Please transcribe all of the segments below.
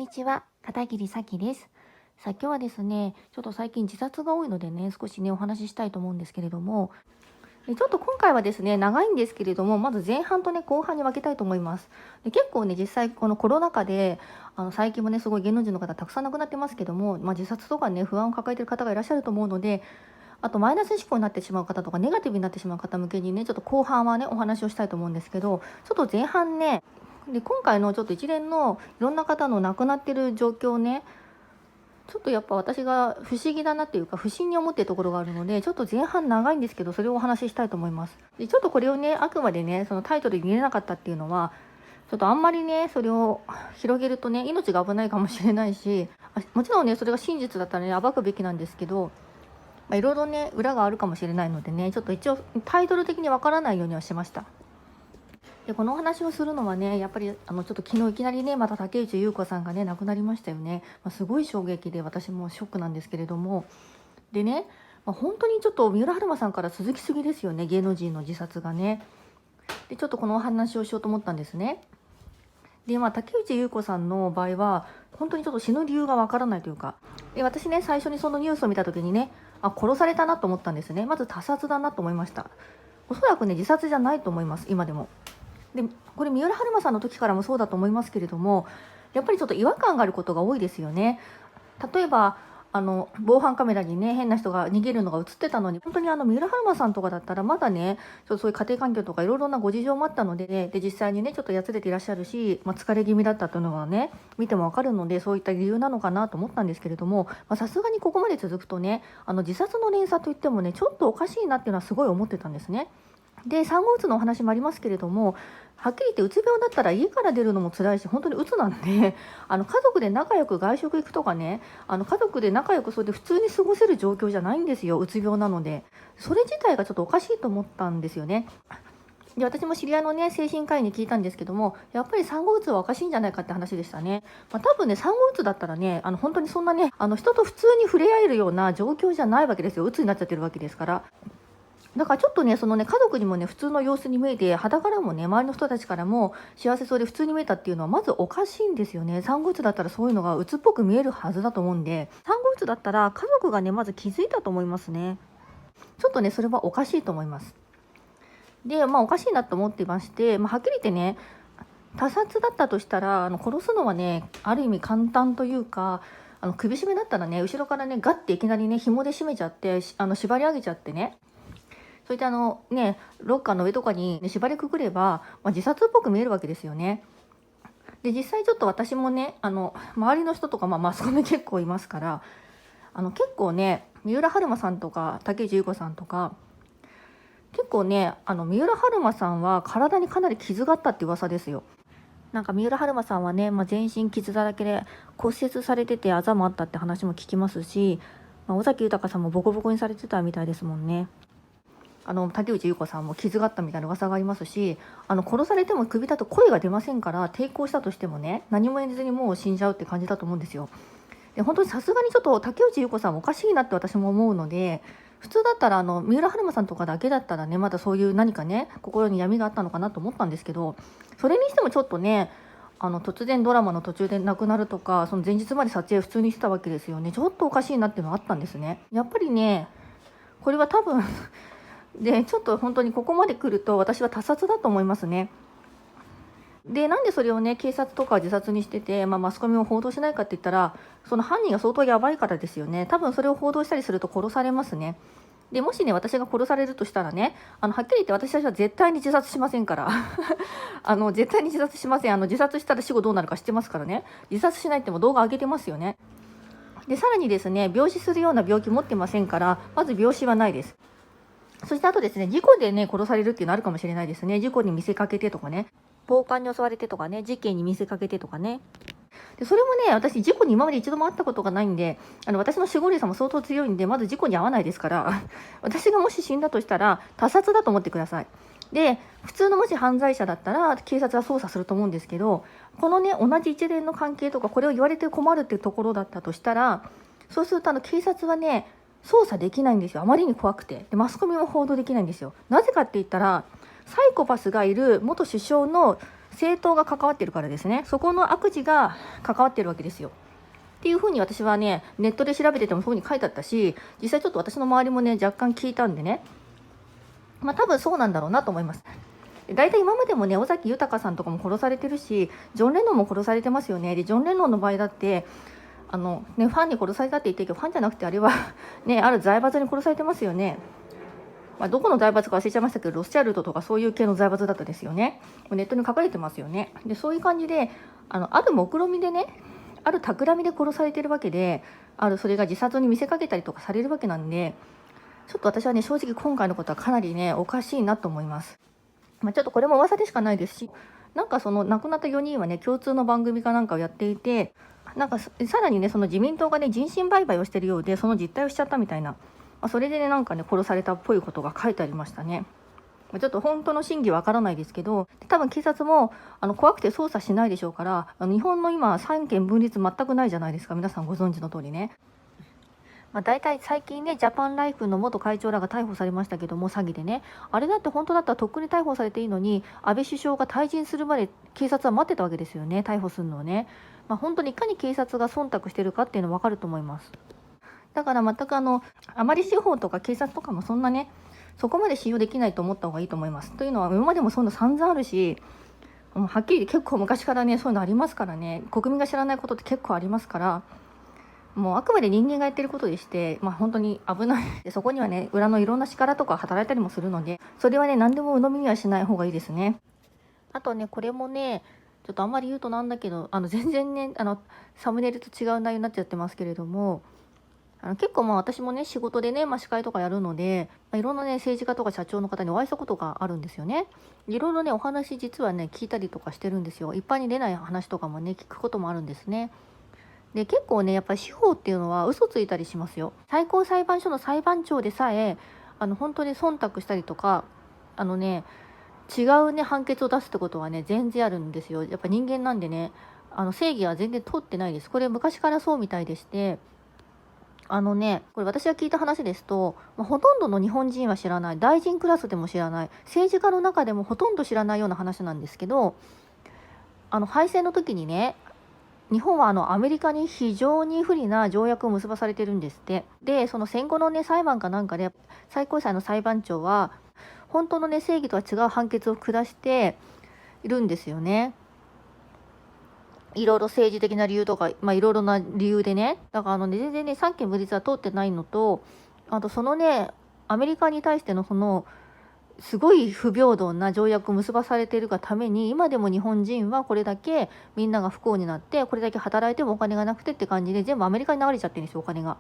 にちは、片桐咲です。さあ、今日はですね、ちょっと最近自殺が多いのでね、少しね、お話ししたいと思うんですけれども、ちょっと今回はですね、長いんですけれども、まず前半とね、後半に分けたいと思います。結構ね、実際このコロナ禍で、最近もね、すごい芸能人の方たくさん亡くなってますけども、自殺とかね、不安を抱えている方がいらっしゃると思うので、あとマイナス思考になってしまう方とか、ネガティブになってしまう方向けにね、ちょっと後半はね、お話をしたいと思うんですけど、ちょっと前半ね、で今回のちょっと一連のいろんな方の亡くなってる状況をね、ちょっとやっぱ私が不思議だなっていうか不審に思っているところがあるので、ちょっと前半長いんですけど、それをお話ししたいと思います。でちょっとこれをね、あくまでね、そのタイトルに入れなかったっていうのは、ちょっとあんまりね、それを広げるとね、命が危ないかもしれないし、もちろんね、それが真実だったらね、暴くべきなんですけど、いろいろね、裏があるかもしれないのでね、ちょっと一応タイトル的にわからないようにはしました。でこのお話をするのはね、やっぱりちょっと昨日いきなりね、また竹内優子さんがね、亡くなりましたよね。すごい衝撃で、私もショックなんですけれども、でね、本当にちょっと三浦春馬さんから続きすぎですよね、芸能人の自殺がね。でちょっとこのお話をしようと思ったんですね。で竹内優子さんの場合は本当にちょっと死ぬ理由がわからないというか、で私ね、最初にそのニュースを見た時にね、殺されたなと思ったんですね。まず他殺だなと思いました。おそらくね、自殺じゃないと思います、今でも。でこれ三浦春馬さんの時からもそうだと思いますけれども、やっぱりちょっと違和感があることが多いですよね。例えば防犯カメラにね、変な人が逃げるのが映ってたのに、本当に三浦春馬さんとかだったらまだね、ちょっとそういう家庭環境とかいろいろなご事情もあったので、で実際にねちょっとやつれていらっしゃるし、疲れ気味だったというのはね、見てもわかるので、そういった理由なのかなと思ったんですけれども、さすがにここまで続くとね、自殺の連鎖といってもね、ちょっとおかしいなっていうのはすごい思ってたんですね。で産後うつのお話もありますけれども、はっきり言ってうつ病だったら家から出るのも辛いし、本当にうつなんで家族で仲良く外食行くとかね、家族で仲良くそれで普通に過ごせる状況じゃないんですよ、うつ病なので。それ自体がちょっとおかしいと思ったんですよね。で私も知り合いのね、精神科医に聞いたんですけども、やっぱり産後うつはおかしいんじゃないかって話でしたね。多分ね、産後うつだったらね、本当にそんなね、人と普通に触れ合えるような状況じゃないわけですよ。うつになっちゃってるわけですから。だからちょっとね、そのね、家族にもね、普通の様子に見えて、肌からもね、周りの人たちからも幸せそうで普通に見えたっていうのは、まずおかしいんですよね。産後うつだったらそういうのがうつっぽく見えるはずだと思うんで、産後うつだったら家族がね、まず気づいたと思いますね。ちょっとね、それはおかしいと思います。で、おかしいなと思っていまして、はっきり言ってね、他殺だったとしたら、殺すのはね、ある意味簡単というか、首絞めだったらね、後ろからね、ガッていきなりね、紐で締めちゃって、縛り上げちゃってね、それでね、ロッカーの上とかに、ね、縛りくくれば、自殺っぽく見えるわけですよね。で実際ちょっと私もね、周りの人とか、マスコミ結構いますから、結構ね、三浦春馬さんとか竹内優子さんとか、結構ね、三浦春馬さんは体にかなり傷があったって噂ですよ。なんか三浦春馬さんはね、全身傷だらけで骨折されててあざもあったって話も聞きますし、尾崎豊さんもボコボコにされてたみたいですもんね。竹内優子さんも傷があったみたいな噂がありますし、殺されても首だと声が出ませんから、抵抗したとしてもね、何も言えずにもう死んじゃうって感じだと思うんですよ。で本当にさすがにちょっと竹内優子さんもおかしいなって私も思うので、普通だったら三浦春馬さんとかだけだったらね、まだそういう何かね、心に闇があったのかなと思ったんですけど、それにしてもちょっとね、突然ドラマの途中で亡くなるとか、その前日まで撮影普通にしてたわけですよね。ちょっとおかしいなっていうのがあったんですね。やっぱりね、これは多分でちょっと本当にここまで来ると私は他殺だと思いますね。でなんでそれをね、警察とか自殺にしてて、マスコミを報道しないかって言ったら、その犯人が相当やばいからですよね。多分それを報道したりすると殺されますね。でもしね、私が殺されるとしたらね、はっきり言って私たちは絶対に自殺しませんから絶対に自殺しません。自殺したら死後どうなるか知ってますからね。自殺しないっても動画上げてますよね。でさらにですね、病死するような病気持ってませんから、まず病死はないです。そしてあとですね、事故でね、殺されるっていうのあるかもしれないですね。事故に見せかけてとかね、暴漢に襲われてとかね、事件に見せかけてとかね。でそれもね、私事故に今まで一度も会ったことがないんで、私の死亡率も相当強いんで、まず事故に遭わないですから私がもし死んだとしたら他殺だと思ってください。で普通のもし犯罪者だったら警察は捜査すると思うんですけど、このね、同じ一連の関係とかこれを言われて困るっていうところだったとしたら、そうすると警察はね、捜査できないんですよ。あまりに怖くて。でマスコミも報道できないんですよ。なぜかって言ったら、サイコパスがいる元首相の政党が関わってるからですね。そこの悪事が関わってるわけですよ。っていうふうに私はね、ネットで調べててもそういうふうに書いてあったし、実際ちょっと私の周りもね、若干聞いたんでね、多分そうなんだろうなと思います。大体今までもね、尾崎豊さんとかも殺されてるし、ジョン・レノンも殺されてますよね。で、ジョン・レノンの場合だって、ファンに殺されたって言ってるけど、ファンじゃなくてあれはね、ある財閥に殺されてますよね。どこの財閥か忘れちゃいましたけど、ロスチャルドとかそういう系の財閥だったですよね。ネットに書かれてますよね。で、そういう感じで、ある目論見でね、ある企みで殺されてるわけで、それが自殺に見せかけたりとかされるわけなんで、ちょっと私はね、正直今回のことはかなりね、おかしいなと思います。ちょっとこれも噂でしかないですし、なんかその亡くなった4人はね、共通の番組かなんかをやっていて、なんかさらにね、その自民党がね、人身売買をしてるようで、その実態をしちゃったみたいな、それでね、なんかね、殺されたっぽいことが書いてありましたね。ちょっと本当の真偽わからないですけど、多分警察も怖くて捜査しないでしょうから、日本の今、三権分立全くないじゃないですか、皆さんご存知の通りね。大体最近ね、ジャパンライフの元会長らが逮捕されましたけども、詐欺でね、あれだって本当だったらとっくに逮捕されていいのに、安倍首相が退陣するまで警察は待ってたわけですよね、逮捕するのをね。本当にいかに警察が忖度してるかっていうの分かると思います。だから全くあまり司法とか警察とかもそんなね、そこまで信用できないと思った方がいいと思います。というのは、今までもそういうの散々あるし、もうはっきり結構昔からね、そういうのありますからね、国民が知らないことって結構ありますから、もうあくまで人間がやってることでして、本当に危ないで、そこにはね、裏のいろんな力とか働いたりもするので、それはね、何でも鵜呑みにはしない方がいいですね。あとね、これもね、ちょっとあんまり言うとなんだけど、全然ね、サムネイルと違う内容になっちゃってますけれども、結構私もね、仕事でね、司会とかやるので、いろんなね、政治家とか社長の方にお会いしたことがあるんですよね。いろいろね、お話実はね、聞いたりとかしてるんですよ。一般に出ない話とかもね、聞くこともあるんですね。で、結構ね、やっぱり司法っていうのは嘘ついたりしますよ。最高裁判所の裁判長でさえ、本当に忖度したりとか、違うね、判決を出すってことはね、全然あるんですよ。やっぱ人間なんでね、正義は全然通ってないです。これ昔からそうみたいでして、これ私が聞いた話ですと、ほとんどの日本人は知らない、大臣クラスでも知らない、政治家の中でもほとんど知らないような話なんですけど、敗戦の時にね、日本はアメリカに非常に不利な条約を結ばされてるんですって。で、その戦後のね、裁判かなんかで、最高裁の裁判長は、本当のね、正義とは違う判決を下しているんですよね。いろいろ政治的な理由とか、いろいろな理由でね。だから全然ね、三権分立は通ってないのと、あとそのね、アメリカに対してのその、すごい不平等な条約を結ばされているがために、今でも日本人はこれだけみんなが不幸になって、これだけ働いてもお金がなくてって感じで、全部アメリカに流れちゃってるんですよ、お金が。っ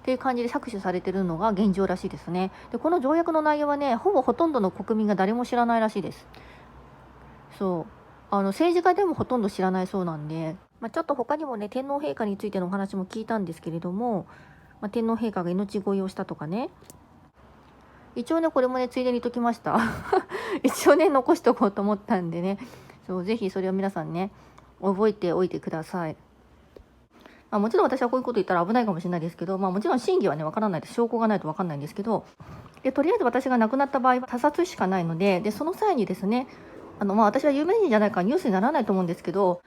ていう感じで搾取されてるのが現状らしいですね。で、この条約の内容はね、ほとんどの国民が誰も知らないらしいです。そう。政治家でもほとんど知らないそうなんで、ちょっと他にもね、天皇陛下についてのお話も聞いたんですけれども、天皇陛下が命乞いをしたとかね、一応ね、これもね、ついでに言っときました。一応ね、残しとこうと思ったんでね、ぜひそれを皆さんね、覚えておいてください。もちろん私はこういうこと言ったら危ないかもしれないですけど、もちろん真偽はね、わからないです。証拠がないとわかんないんですけど、で、とりあえず私が亡くなった場合は他殺しかないので、その際にですね、私は有名人じゃないからニュースにならないと思うんですけど、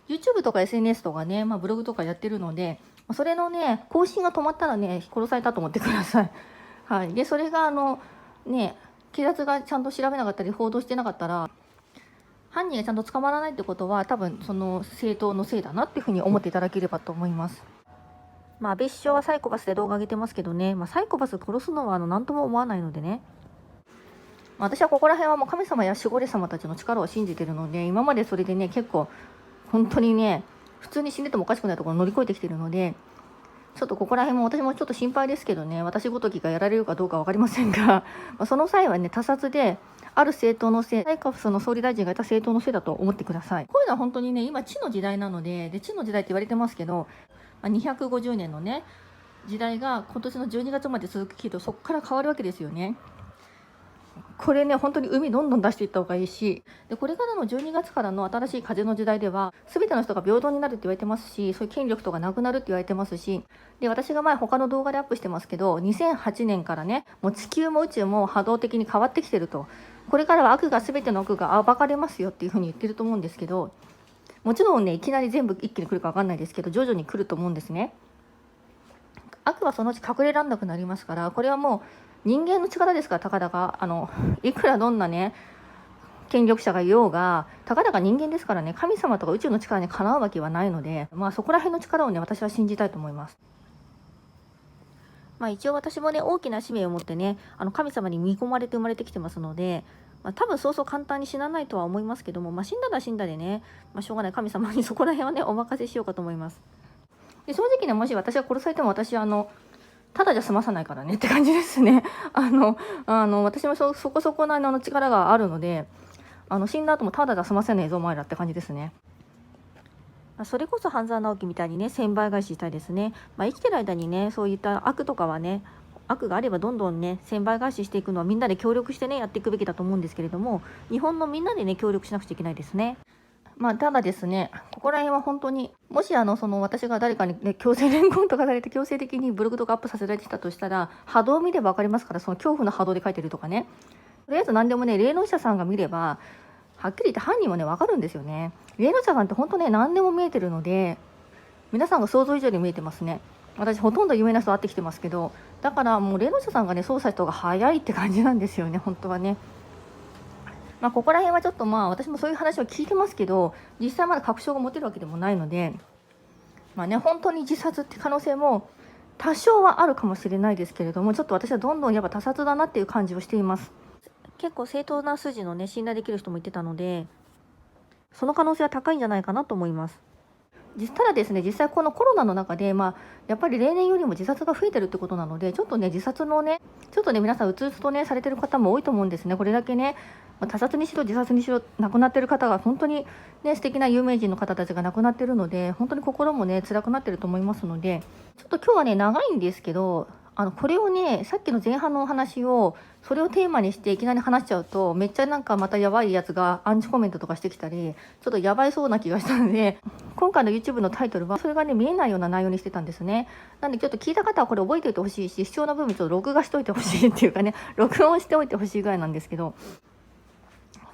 YouTube とか SNS とかね、ブログとかやってるので、それのね、更新が止まったらね、殺されたと思ってください。はい。で、それがね、警察がちゃんと調べなかったり報道してなかったら、犯人がちゃんと捕まらないってことは、多分その政党のせいだなっていうふうに思っていただければと思います。安倍首相はサイコパスで動画上げてますけどね、サイコパス殺すのは何とも思わないのでね。私はここら辺はもう神様や守護霊様たちの力を信じてるので、今までそれでね、結構本当にね、普通に死んでてもおかしくないところを乗り越えてきてるので、ちょっとここら辺も私もちょっと心配ですけどね、私ごときがやられるかどうか分かりませんが、その際はね、他殺で、ある政党のせい、内閣府の総理大臣がいた政党のせいだと思ってください。こういうのは本当にね、今、地の時代なので、地の時代って言われてますけど、250年のね、時代が今年の12月まで続くけど、そこから変わるわけですよね。これね本当に海どんどん出していった方がいいし、でこれからの12月からの新しい風の時代では全ての人が平等になるって言われてますし、そういう権力とかなくなるって言われてますし、で私が前他の動画でアップしてますけど、2008年からねもう地球も宇宙も波動的に変わってきてると、これからは全ての悪が暴かれますよっていうふうに言ってると思うんですけど、もちろんねいきなり全部一気に来るか分かんないですけど、徐々に来ると思うんですね。悪はそのうち隠れられなくなりますから、これはもう人間の力ですから、たかだかいくらどんなね権力者がいようが、たかだか人間ですからね、神様とか宇宙の力にかなうわけはないので、そこら辺の力をね私は信じたいと思います。一応私もね大きな使命を持ってね神様に見込まれて生まれてきてますので、多分そうそう簡単に死なないとは思いますけども、死んだら死んだでね、しょうがない、神様にそこら辺はねお任せしようかと思います。で正直ね、もし私が殺されても私ただじゃ済まさないからねって感じですね。私もそこそこの力があるので、死んだ後もただじゃ済ませねえぞお前らって感じですね。それこそ半沢直樹みたいにね1000倍返ししたいですね。生きてる間にねそういった悪とかはね、悪があればどんどんね1000倍返ししていくのはみんなで協力してねやっていくべきだと思うんですけれども、日本のみんなでね協力しなくちゃいけないですね。ただですね、ここら辺は本当にもし私が誰かに、ね、強制連行とかされて強制的にブログとかアップさせられてたとしたら、波動を見れば分かりますから、その恐怖の波動で書いてるとかね、とりあえず何でもね霊能者さんが見ればはっきり言って犯人もね分かるんですよね。霊能者さんって本当ね何でも見えてるので、皆さんが想像以上に見えてますね。私ほとんど有名な人会ってきてますけど、だからもう霊能者さんがね操作した方が早いって感じなんですよね、本当はね。ここら辺はちょっと私もそういう話を聞いてますけど、実際まだ確証が持てるわけでもないので、本当に自殺って可能性も多少はあるかもしれないですけれども、ちょっと私はどんどんやっぱ他殺だなっていう感じをしています。結構正当な筋のね信頼できる人も言ってたので、その可能性は高いんじゃないかなと思います。ただですね、実際このコロナの中で、やっぱり例年よりも自殺が増えてるってことなので、ちょっとね自殺のねちょっとね皆さんうつうつとねされてる方も多いと思うんですね。これだけね他殺にしろ自殺にしろ亡くなってる方が本当にね素敵な有名人の方たちが亡くなってるので、本当に心もね辛くなってると思いますので、ちょっと今日はね長いんですけど、これをねさっきの前半のお話をそれをテーマにしていきなり話しちゃうと、めっちゃなんかまたやばいやつがアンチコメントとかしてきたり、ちょっとやばいそうな気がしたので、今回の YouTube のタイトルはそれがね見えないような内容にしてたんですね。なんでちょっと聞いた方はこれ覚えておいてほしいし、必要な部分ちょっと録画しておいてほしいっていうかね、録音しておいてほしいぐらいなんですけど、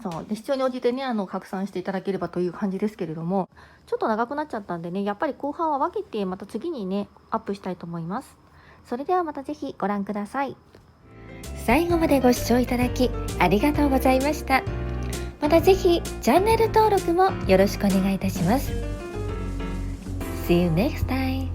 そうで必要に応じてね拡散していただければという感じですけれども、ちょっと長くなっちゃったんでね、やっぱり後半は分けてまた次にねアップしたいと思います。それではまたぜひご覧ください。最後までご視聴いただきありがとうございました。またぜひチャンネル登録もよろしくお願いいたします。See you next time.